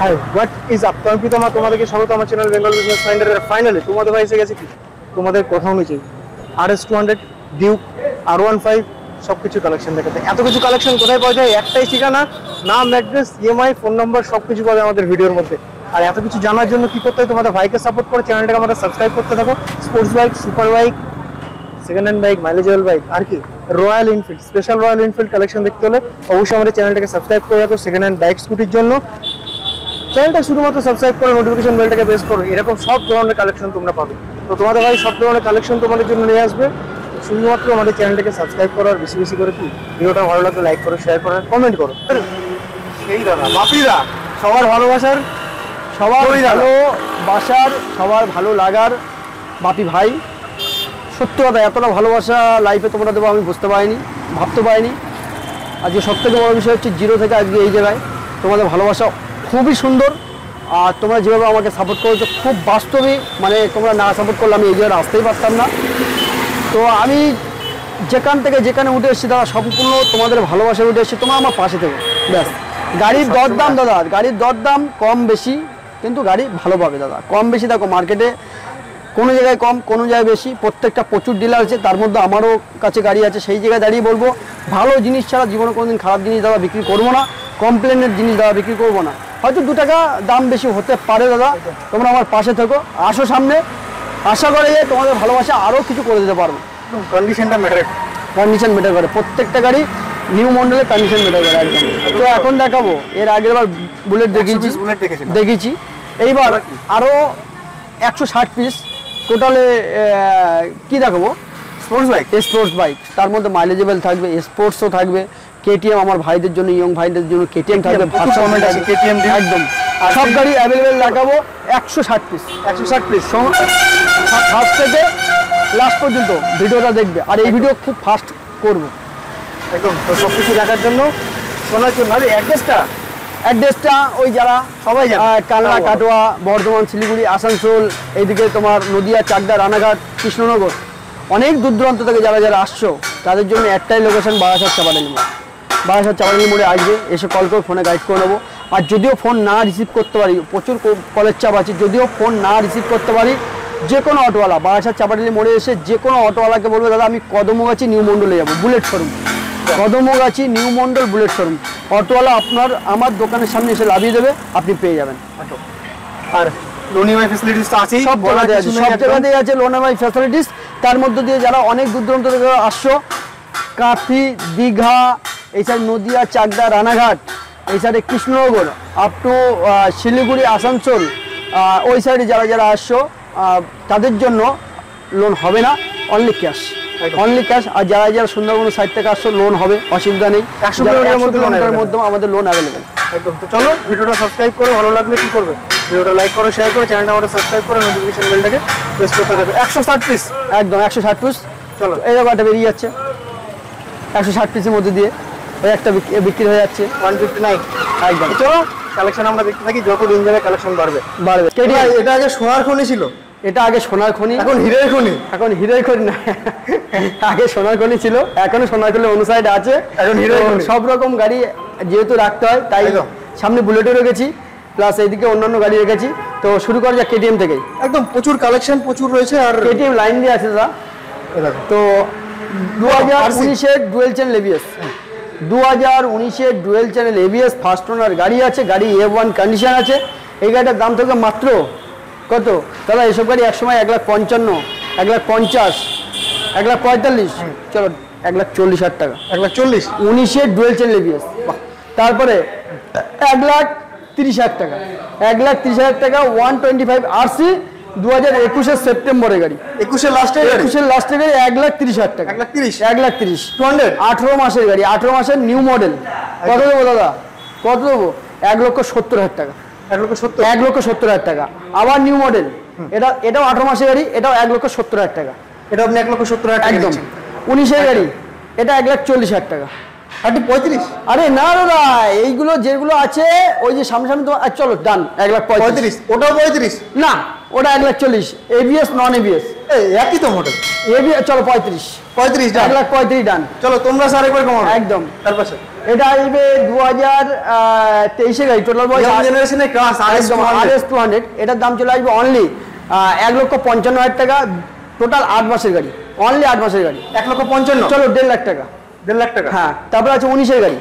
High what is up, আমি প্রীতমা, তোমাদেরকে স্বাগত আমার চ্যানেল বেঙ্গল বিজনেস ফাইন্ডারের। ফাইনালি তোমাদের ভাই এসে গেছে কি তোমাদের কথা অনুযায়ী RS200, ডিউক, R15 সব কিছু কালেকশন দেখাতে। এত কিছু কালেকশন কোথায় পাওয়া যায়? একটাই ঠিকানা, নাম, অ্যাড্রেস, EMI, ফোন নাম্বার সব কিছু পাবে আমাদের ভিডিওর মধ্যে। আর এত কিছু জানার জন্য কি করতে হয়? তোমাদের ভাইকে সাপোর্ট করে চ্যানেলটাকে আমাদের সাবস্ক্রাইব করতে থাকো। Sports bike, super bike, second hand bike, mileageable bike, আর কি Royal Enfield, special Royal Enfield collection দেখতে হলে অবশ্যই আমাদের চ্যানেলটাকে সাবস্ক্রাইব করে রাখো। সেকেন্ড হ্যান্ড বাইক, স্কুটির জন্য চ্যানেলটা শুধুমাত্র সাবস্ক্রাইব করে নোটিফিকেশন বেলটাকে প্রেস করো। এরকম সব ধরনের কালেকশন তোমরা পাবে। তো তোমাদের ভাই সব ধরনের কালেকশন তোমাদের জন্য নিয়ে আসবে। শুধুমাত্র আমাদের চ্যানেলটাকে সাবস্ক্রাইব করো আর বেশি বেশি করে কি ভিডিওটা ভালো লাগলে লাইক করো, শেয়ার করো, কমেন্ট করো। সেই দাদা বাপিরা সবার ভালোবাসার, সবার ভালোবাসার, সবার ভালো লাগার বাপি ভাই। সত্যি কথা, এতটা ভালোবাসা লাইফে তোমরা দেবো আমি বুঝতে পারিনি, ভাবতে পারিনি। আজকে সব থেকে বড় বিষয় হচ্ছে জিরো থেকে আজকে এই জায়গায় তোমাদের ভালোবাসা খুবই সুন্দর। আর তোমরা যেভাবে আমাকে সাপোর্ট করেছো খুব বাস্তবে, মানে তোমরা না সাপোর্ট করলে আমি এই জায়গায় আসতেই পারতাম না। তো আমি যেখান থেকে যেখানে উঠে এসেছি দাদা, সম্পূর্ণ তোমাদের ভালোবাসায় উঠে এসেছি। তোমরা আমার পাশে থেকো ব্যাস। গাড়ির দরদাম দাদা, গাড়ির দরদাম কম বেশি, কিন্তু গাড়ি ভালো পাবে দাদা। কম বেশি দেখো, মার্কেটে কোনো জায়গায় কম, কোনো জায়গায় বেশি, প্রত্যেকটা প্রচুর ডিলার আছে, তার মধ্যে আমারও কাছে গাড়ি আছে। সেই জায়গায় দাঁড়িয়ে বলবো, ভালো জিনিস ছাড়া জীবনে কোনোদিন খারাপ জিনিস দাদা বিক্রি করবো না, কমপ্লেনের জিনিস দাদা বিক্রি করবো না। হয়তো 2 টাকা দাম বেশি হতে পারে দাদা, তোমরা আমার পাশে থেকো, আসো সামনে। আশা করে যে তোমাদের ভালোবাসা আরও কিছু করে দিতে পারবো। কন্ডিশনটা ম্যাটার, কন্ডিশন ম্যাটার করে, প্রত্যেকটা গাড়ি নিউ মডেলের কন্ডিশন ম্যাটার করে একদম। তো এখন দেখাবো, এর আগের বার বুলেট দেখেছি, এইবার আরও 160 পিস টোটালে কি দেখাবো, স্পোর্টস বাইক। তার মধ্যে মাইলেজেবল থাকবে, স্পোর্টসও থাকবে, KTM আমার ভাইদের জন্য, ইয়ং ভাইদের জন্য KTM থাকবে, KTM একদম সব গাড়ি অ্যাভেলেবেল দেখাবো। 160 পিস, 160 পিস ফার্স্ট থেকে লাস্ট পর্যন্ত ভিডিওটা দেখবে। আর এই ভিডিও খুব ফাস্ট করবো একদম। তো সব কিছু দেখার জন্য শোনার জন্য অ্যাড্রেসটা ওই যারা সবাই কালনা, কাটোয়া, বর্ধমান, শিলিগুড়ি, আসানসোল, এইদিকে তোমার নদিয়া, চাকদা, রানাঘাট, কৃষ্ণনগর, অনেক দূর দূরান্ত থেকে যারা যারা আসছো তাদের জন্য একটাই লোকেশন, বারাসাত চাপাডালি মোড়। বারাসাত চাপাডালি মোড়ে আসবে, এসে কল করে ফোনে গাইড করে নেবো। আর যদিও ফোন না রিসিভ করতে পারি, প্রচুর কলের চাপ আছে, যদিও ফোন না রিসিভ করতে পারি, যে কোনো অটোওয়ালা বারাসাত চাপাডালি মোড়ে এসে যে কোনো অটোওয়ালাকে বলবে, দাদা আমি কদমগাছি নিউ মন্ডলে যাবো, Bullet showroom, Kadamgachhi New Mondal Bullet showroom. অটোওয়ালা আমার দোকানের সামনে এসে লাভিয়ে দেবে, আপনি পেয়ে যাবেন। আর লোন ইএমআই ফ্যাসিলিটিস তো আছে, সব জায়গাতেই আছে লোন ইএমআই ফ্যাসিলিটিস। তার মধ্যে দিয়ে যারা অনেক দূর দূরান্ত থেকে আসছো, কাঁথি, দীঘা, এই সাইড নদিয়া, চাকদা, রানাঘাট, এই সাইডে কৃষ্ণনগর, আপ টু শিলিগুড়ি, আসানসোল, ওই সাইডে যারা যারা আসছো তাদের জন্য লোন হবে না, অনলি ক্যাশ, অনলি ক্যাশ। আর যারা যারা সুন্দরবন সাইড থেকে আসছো লোন হবে, অসুবিধা নেই, 100 কিলোমিটারের মধ্যে আমাদের লোন অ্যাভেলেবেল। একদম। তো চলো ভিডিওটা সাবস্ক্রাইব করো, ভালো লাগলে কি করবে, ভিডিওটা লাইক করো, শেয়ার করো, চ্যানেলটা আমাদের সাবস্ক্রাইব করে নোটিফিকেশন বেলটাকে প্রেস করতে থাকবে। 160 পিস একদম, 160 পিস। চলো এই ব্যাপারটা বেরিয়ে যাচ্ছে 160 পিসের মধ্যে দিয়ে, ওই একটা বিক্রি হয়ে যাচ্ছে 159 একদম। চলো কালেকশন আমরা দেখতে থাকি, যত দিন যাবে কালেকশন বাড়বে। এটা আগে সোনার খনি ছিল, এটা আগে সোনার খনি, এখন হীরের খনি। এখন হীরের খনি না, আগে সোনার খনি ছিল, এখনো সোনার খনি অনুসাইড আছে, এখন হীরের খনি। সব রকম গাড়ি যেহেতু রাখতে হয়, তাই সামনে বুলেটও রেখেছি, প্লাস এইদিকে অন্যান্য গাড়ি রেখেছি। তো শুরু করা যাক KTM থেকেই। একদম প্রচুর কালেকশন, প্রচুর রয়েছে। আর KTM লাইন দিয়ে আছে দাদা। তো 2019-এর ডুয়েল চ্যানেল ABS, 2019-এর dual channel ABS first owner গাড়ি আছে, গাড়ি A1 কন্ডিশন আছে। এই গাড়িটার দাম থেকে মাত্র কত দাদা? এসব গাড়ি একসময় 1,55,000, 1,50,000, 1,45,000, চলো 1,40,000 টাকা, 1,40,000 19-এর ডুয়েল চ্যানেল ABS। তারপরে 1,30,000 টাকা, 1,30,000 টাকা 125 RC 2021-এর সেপ্টেম্বরের গাড়ি, 21-এর লাস্টের গাড়ি 1,30,000 টাকা, 1,30,000 18 মাসের গাড়ি, 18 মাসের নিউ মডেল। কত দেবো দাদা, কত দেবো? 1,70,000 টাকা, 1,70,000 টাকা। আবার নিউ মডেল, এটাও 18 মাসের গাড়ি, এটাও 1,70,000 টাকা। এটা আপনি 1,70,000 টাকা একদম। 19-এর গাড়ি, এটা 1,40,000 টাকা। 35? আরে না দাদা, এইগুলো যেগুলো আছে ওই যে সামনে সামনে তো, চলো ডান 1,35,000। ওটাও 35 না, ওটা 1,40,000, এবিএস নন এবিএস। একই তো মডেল। এবিএস চলো 35, 1,35,000 ডান। চলো তোমরা স্যার একবার কমাও একদম। তারপর এটা আসবে 2023 গাড়ি, টোটাল বয়স জেনারেশনের ক্লাস RS200। এটার দাম চলে আসবে অনলি 1,55,000 টাকা, টোটাল 8 মাসের গাড়ি, অনলি 8 মাসের গাড়ি 1,55,000। চলো 1.5 লাখ টাকা। 1.5 লাখ টাকা। হ্যাঁ, তারপর আছে 19-এর গাড়ি।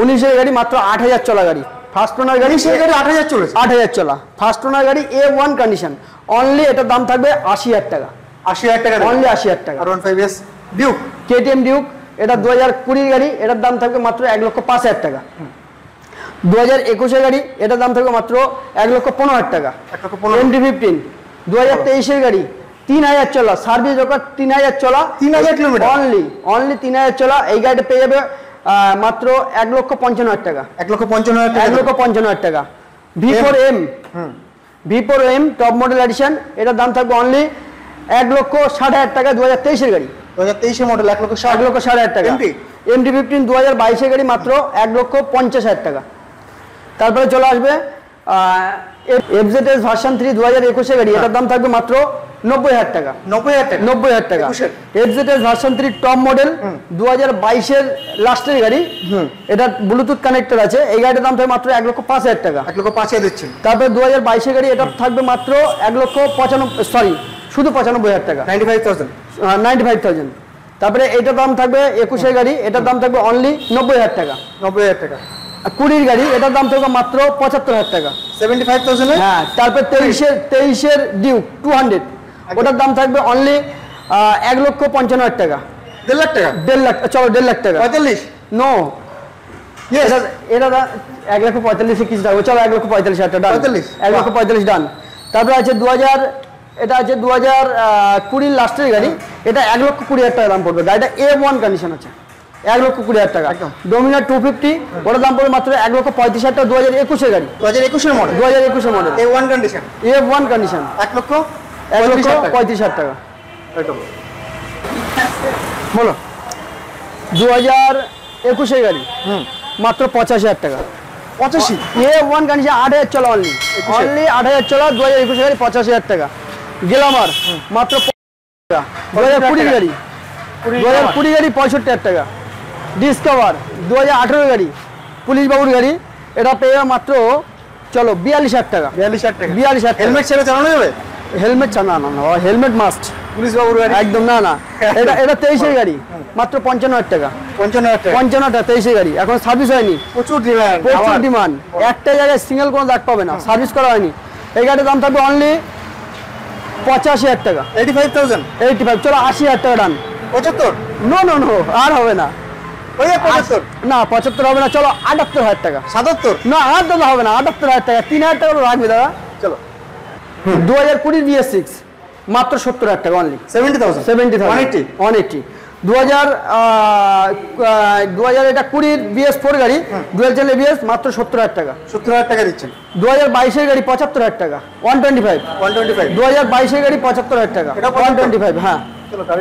19-এর গাড়ি মাত্র 8,000 চলা গাড়ি, ফার্স্ট ওনার গাড়ি। সেই গাড়ি 8,000 চলেছে। 8,000 চলা ফার্স্ট ওনার গাড়ি, A1 কন্ডিশন, অনলি এটার দাম থাকবে 80,000 টাকা। 80,000 টাকা, অনলি 80,000 টাকা। R15S ডিউক, KTM ডিউক, এটা 2020 গাড়ি, এটার দাম থাকবে মাত্র 1,05,000 টাকা। 2021-এর গাড়ি, এটার দাম থাকবে মাত্র 1,15,000 টাকা। MT-15 2023-এর গাড়ি, 3,000 চলা, সার্ভিস রেকর্ড 3,000 চলা, 3,000 কিলোমিটার, অনলি 3,000 চলা। এই গাড়িটা পেয়ে যাবে মাত্র 1,55,000 টাকা। 1,55,000 টাকা। V4M টপ মডেল এডিশন, এটার দাম থাকবে অনলি 1,60,000 টাকা। 2023-এর গাড়ি, 2023 মডেল, 1,60,000 টাকা। MT-15 2022-এর গাড়ি, মাত্র 1,50,000 টাকা। তারপরে চলে আসবে FZS ভার্সন 3 2021-এর গাড়ি, এটার দাম থাকবে মাত্র 90,000 টাকা। 90,000 টাকা। FZS ভার্সন 3 টপ মডেল 2022-এর লাস্টের গাড়ি, এটা ব্লুটুথ কানেক্টর আছে। এই গাড়িটার দাম থাকবে মাত্র 1,05,000 টাকা। 1,05,000 দিচ্ছেন। তারপরে 2022-এর গাড়ি, এটা থাকবে মাত্র 1,95,000, শুধু 95,000 টাকা, 95,000। তারপরে এটার দাম থাকবে 21-এর গাড়ি, এটার দাম থাকবে অনলি 90,000 টাকা। 90,000 টাকা। 20-এর গাড়ি, এটার দাম থাকবে মাত্র 75,000 টাকা। 75,000। হ্যাঁ, তারপরে 23-এর ডিউক 200, ওটার দাম থাকবে অনলি 1,55,000 টাকা। 1.5 লাখ টাকা। 1.5 লাখ, চলো 1.5 লাখ টাকা। 45 নো, এটা 1,45,000 কিছু থাকবে, চলো 1,45,000 টাকা ডান। 1,45,000 ডান। তারপরে আছে 2000, এটা আছে 2020 লাস্টের গাড়ি, এটা 1,20,000 টাকা দাম পড়বে। গাড়িটা A1 কন্ডিশন আছে, 1,20,000 টাকা। ডোমিনার 250, ওটার দাম পড়বে মাত্র 1,35,000 টাকা। 2021-এর গাড়ি, 2021-এর মডেল, 2021-এর মডেল, A1 কন্ডিশন, 1,35,000 টাকা। বলো 2021-এর গাড়ি, মাত্র 85,000 টাকা। 85 A1 কন্ডিশন, 8,000 চলা, অনলি 8,000 চলা। 2021-এর গাড়ি 85,000 টাকা। গ্ল্যামার মাত্র 50,000 টাকা। 2020-এর গাড়ি, 2020 গাড়ি 65,000 টাকা। ডিসকভার 2018-এর গাড়ি, পুলিশ বাবুর গাড়ি, এটা পেয়ে মাত্র চলো 42,000 টাকা। 42,000 হেলমেট ছেড়ে চালানো যাবে? হেলমেট না, হেলমেট মাস্ট, পুলিশ বাবুর গাড়ি একদম না। এটা 23-এর গাড়ি, মাত্র 55,000 টাকা। 55,000 টাকা। 55,000 টাকা 23-এর গাড়ি, এখন সার্ভিস হয়নি, প্রচুর ডিমান্ড। একটা জায়গায় সিঙ্গেল কোনো দাগ পাবে না, সার্ভিস করা হয়নি। এই গাড়ির দাম থাকবে অনলি 85,000 টাকা। 85, চলো 80,000 টাকা ডান। 75? নো, আর হবে না। 75 না, 75 হবে না, চলো 78,000 টাকা। 77? না, আর দাদা হবে না, 78,000 টাকা। 3,000 টাকা রাখবে দাদা। চলো 2020 BS6, মাত্র 70,000 টাকা অনলি। 70,000? 180। 2020 এটা 20 BS4 গাড়ি, ডুয়েল চ্যানেল ABS, মাত্র 70,000 টাকা। 70,000 টাকা দিচ্ছেন। 2022-এর গাড়ি 75,000 টাকা, 125। 2022-এর গাড়ি 75,000 টাকা, 125। হ্যাঁ,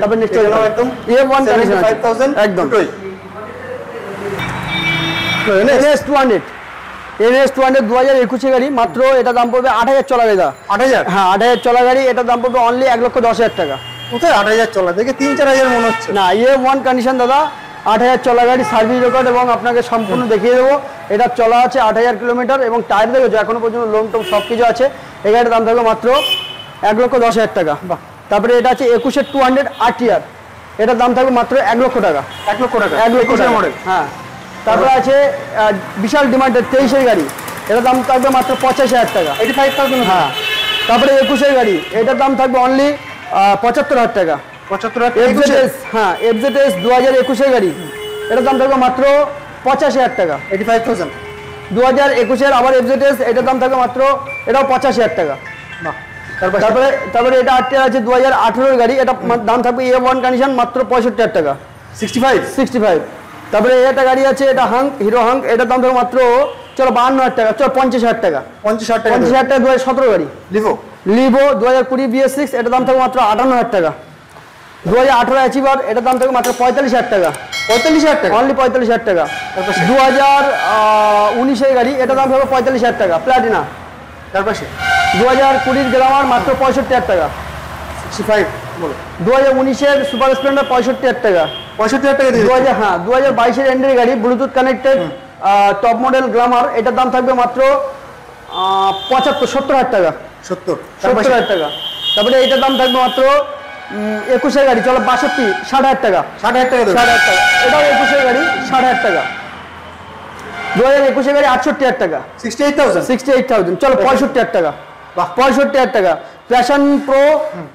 তারপর নেক্সট একদম A1 কন্ডিশন, একদম। NS200 2021-এর গাড়ি, মাত্র এটা দাম পড়বে 8,000 চলা গাড়ি। 8,000? হ্যাঁ, 8,000 চলা গাড়ি, এটার দাম পড়বে অনলি 1,10,000 টাকা। কোথায় 8,000 চলা? দেখে 3-4,000 মনে হচ্ছে। না, A1 কন্ডিশন দাদা, 8,000 চলা গাড়ি, সার্ভিস রেকর্ড এবং আপনাকে সম্পূর্ণ দেখিয়ে দেবো। এটা চলা আছে 8,000 কিলোমিটার এবং টায়ার দেখেছো এখনো পর্যন্ত লোন টোন সব কিছু আছে। এই গাড়ির দাম থাকবে মাত্র 1,10,000 টাকা। তারপরে এটা আছে 21-এর 200 RTR, এটার দাম থাকবে মাত্র 1 লক্ষ টাকা। 1 লক্ষ টাকা, 1 লক্ষ টাকা মডেল। হ্যাঁ, তারপরে আছে বিশাল ডিমান্ডের 23-এর গাড়ি, এটার দাম থাকবে মাত্র 85,000 টাকা। 85,000? হ্যাঁ। তারপরে 21-এর গাড়ি, এটার দাম থাকবে অনলি 75,000 টাকা। 75,000? FZS, হ্যাঁ, FZS 2021-এর গাড়ি, এটার দাম থাকবে মাত্র 85,000 টাকা। 85,000? 2021-এর আবার FZS, এটার দাম থাকবে মাত্র, এটাও 85,000 টাকা। তারপরে এটা RTR আছে 2018-এর গাড়ি, এটা দাম থাকবে A1 কন্ডিশন, মাত্র 65,000 টাকা। 65। তারপরে এটা গাড়ি আছে, এটা হিরো হাঙ্ক, এটার দাম থাকবে মাত্র চলো 52,000 টাকা, চলো 50,000 টাকা। 50,000 টাকা। 50,000 টাকা 2017 গাড়ি। লিভো 2020 BS6, এটার দাম থাকবে মাত্র 58,000 টাকা। 2018 অ্যাচিভার, এটার দাম থাকবে মাত্র 45,000 টাকা। 45,000 টাকা? অনলি 45,000 টাকা। 2019-এর গাড়ি, এটার দাম থাকবে 45,000 টাকা, প্লাটিনা। তার পাশে 2020 গ্লামার মাত্র 65,000 টাকা। 65 বলো। 2019-এর সুপার স্প্লেন্ডার 65,000 টাকা। 65,000 টাকা দিয়ে 2022-এর এন্ডের গাড়ি Bluetooth connected top model Glamour, এটার দাম থাকবে মাত্র 70,000 টাকা। 70,000 টাকা। তারপরে এটার দাম থাকবে মাত্র 21-এর গাড়ি, চলো 62, 60,000 টাকা। 60,000 টাকা দেবে। 60,000 টাকা। এটাও 21-এর গাড়ি, 60,000 টাকা। 2021-এর গাড়ি 68,000 টাকা। 68,000 চলো 65,000 টাকা। 65,000 টাকা। প্যাশন প্রো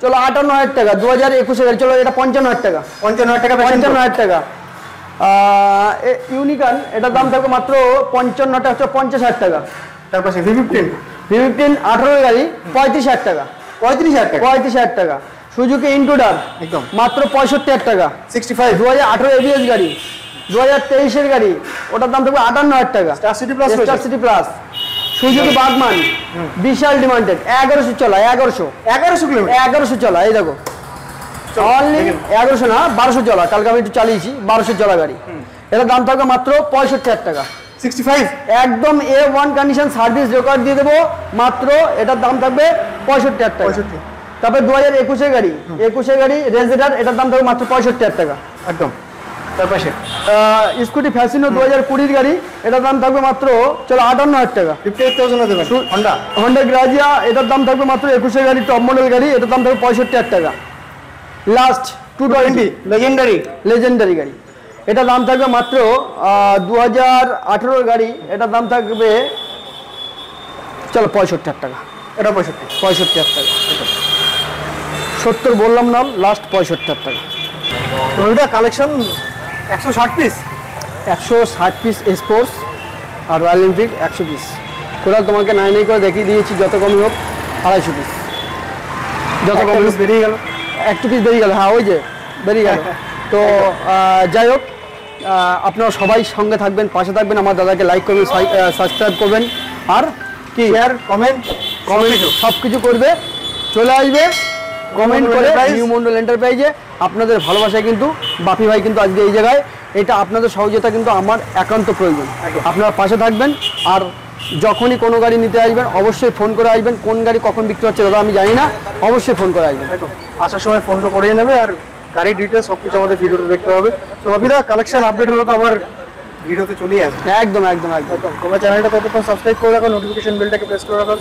চলো 58,000 টাকা। 2021-এর গাড়ি, চলো এটা 55,000 টাকা। 55,000 টাকা। 55,000 টাকা। ইউনিকর্ন এটার দাম থাকবে মাত্র 55 টাকা, 50,000 টাকা। তারপরে V15 18 গাড়ি 35,000 টাকা। 35,000 টাকা। সুজুকি ইন্ট্রুডার একদম মাত্র 65,000 টাকা। 65। 2018 এবিএস গাড়ি, 2023-এর গাড়ি, ওটার দাম থাকবে 58,000 টাকা। Star City Plus. Star City Plus. Suzuki Burgman বিশাল ডিমান্ডেড, 1100 চলা, 1100 কিলোমিটার। 1100 চলা, এই দেখো অনলি 1100 না 1200 চলা, কালকে আমি একটু চালিয়েছি, 1200 চলা গাড়ি। এটার দাম থাকবে মাত্র 65,000 টাকা। 65 একদম A1 কন্ডিশন সার্ভিস রেকর্ড দিয়ে দেবো, মাত্র এটার দাম থাকবে 65,000 টাকা। 65। তারপরে 2021-এর গাড়ি, 21-এর গাড়ি রেঞ্জেটার, এটার দাম থাকবে মাত্র 65,000 টাকা। একদম। তারপরে স্কুটি ফ্যাসিনো 2020-র গাড়ি, এটার দাম থাকবে মাত্র চলো 58,000 টাকা। 58,000 দেবেন। হন্ডা গ্রাজিয়া, এটার দাম থাকবে মাত্র 21-এর গাড়ি টপ মডেল গাড়ি, এটার দাম থাকবে 65,000 টাকা। লাস্ট 220 লেজেন্ডারি গাড়ি, এটার দাম থাকবে মাত্র 2018-র গাড়ি, এটার দাম থাকবে চলো 65,000 টাকা। এটা 65 65,000 টাকা। 70 বললাম না, লাস্ট 65,000 টাকা। ওইটা কালেকশন 160 পিস। 160 পিস স্পোর্টস আর রয়্যাল এনফিল্ড 100 পিস। টোটাল তোমাকে নাই করে দেখিয়ে দিয়েছি, যত কমই হোক 250 পিস। যত কম বেরিয়ে গেল, একটু পিস বেরিয়ে গেল, হ্যাঁ ওই যে বেরিয়ে গেল। তো যাই হোক, আপনারা সবাই সঙ্গে থাকবেন, পাশে থাকবেন, আমার দাদাকে লাইক করবেন, সাবস্ক্রাইব করবেন, আর কি শেয়ার কমেন্ট সব কিছু করবে, চলে আসবে কমেন্ট করে নিউ মন্ডল এন্টারপ্রাইজে। আপনাদের ভালোবাসায় কিন্তু বাপি ভাই কিন্তু আজকে এই জায়গায়, এটা আপনাদের সহযোগিতা কিন্তু আমার একান্ত প্রয়োজন। আপনারা পাশে থাকবেন, আর যখনই কোনো গাড়ি নিতে আসবেন অবশ্যই ফোন করে আসবেন। কোন গাড়ি কখন বিক্রি হচ্ছে দাদা আমি জানি না, অবশ্যই ফোন করে আসবেন। আসার সময় ফোনটা করে নেবে, আর গাড়ির ডিটেলস সব কিছু আমাদের ভিডিওতে দেখতে হবে। তো বাপিদা, কালেকশন আপডেট হলো তো আমার ভিডিওতে চলেই আসবে। একদম একদম একদম। তোমার চ্যানেলটা ততক্ষণ সাবস্ক্রাইব করে রাখো, নোটিফিকেশন বেলটাকে প্রেস করে রাখো।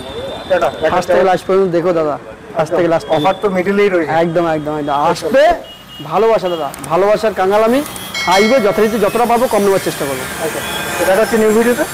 টাটা। ফার্স্ট থেকে লাস্ট পর্যন্ত দেখো দাদা, ফার্স্ট থেকে লাস্ট। অফার তো মিডলেই রয়েছে। একদম একদম একদম আসবে, ভালোবাসা দাদা, ভালোবাসার কাঙ্গাল আমি আসবে, যথারীতি যতটা পাবো কম নেওয়ার চেষ্টা করবো। আচ্ছা, দেখা হচ্ছে নিউ ভিডিওতে।